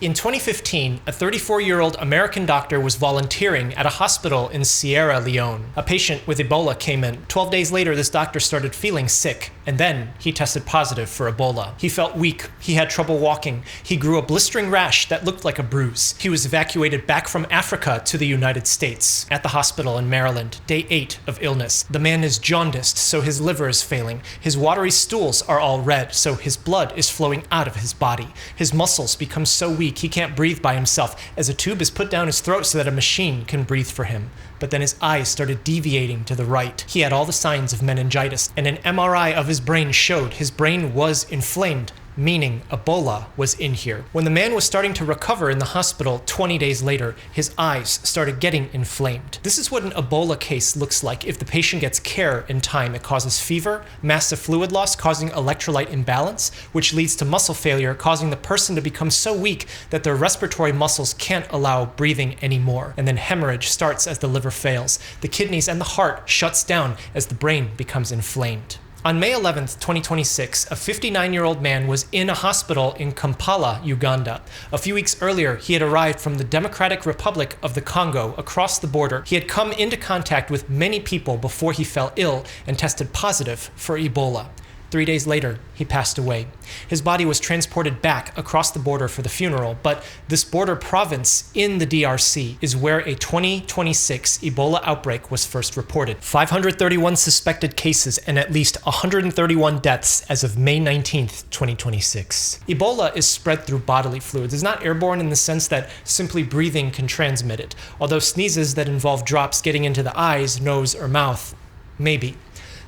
In 2015, a 34-year-old American doctor was volunteering at a hospital in Sierra Leone. A patient with Ebola came in. 12 days later, this doctor started feeling sick, and then he tested positive for Ebola. He felt weak. He had trouble walking. He grew a blistering rash that looked like a bruise. He was evacuated back from Africa to the United States. At the hospital in Maryland, day 8 of illness. The man is jaundiced, so his liver is failing. His watery stools are all red, so his blood is flowing out of his body. His muscles become so weak he can't breathe by himself, as a tube is put down his throat so that a machine can breathe for him. But then his eyes started deviating to the right. He had all the signs of meningitis, and an MRI of his brain showed his brain was inflamed, meaning Ebola was in here. When the man was starting to recover in the hospital 20 days later, his eyes started getting inflamed. This is what an Ebola case looks like if the patient gets care in time. It causes fever, massive fluid loss, causing electrolyte imbalance, which leads to muscle failure, causing the person to become so weak that their respiratory muscles can't allow breathing anymore. And then hemorrhage starts as the liver fails. The kidneys and the heart shuts down as the brain becomes inflamed. On May 11th, 2026, a 59-year-old man was in a hospital in Kampala, Uganda. A few weeks earlier, he had arrived from the Democratic Republic of the Congo across the border. He had come into contact with many people before he fell ill and tested positive for Ebola. 3 days later, he passed away. His body was transported back across the border for the funeral, but this border province in the DRC is where a 2026 Ebola outbreak was first reported. 531 suspected cases and at least 131 deaths as of May 19th, 2026. Ebola is spread through bodily fluids. It's not airborne in the sense that simply breathing can transmit it, although sneezes that involve drops getting into the eyes, nose, or mouth, maybe.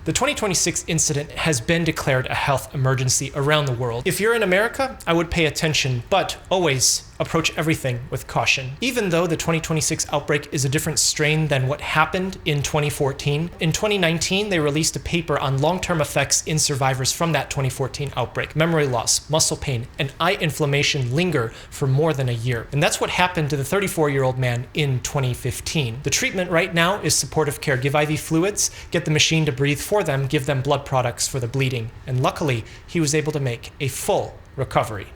The 2026 incident has been declared a health emergency around the world. If you're in America, I would pay attention, but always approach everything with caution. Even though the 2026 outbreak is a different strain than what happened in 2014, in 2019 they released a paper on long-term effects in survivors from that 2014 outbreak. Memory loss, muscle pain, and eye inflammation linger for more than a year. And that's what happened to the 34-year-old man in 2015. The treatment right now is supportive care. Give IV fluids, get the machine to breathe for them, give them blood products for the bleeding. And luckily, he was able to make a full recovery.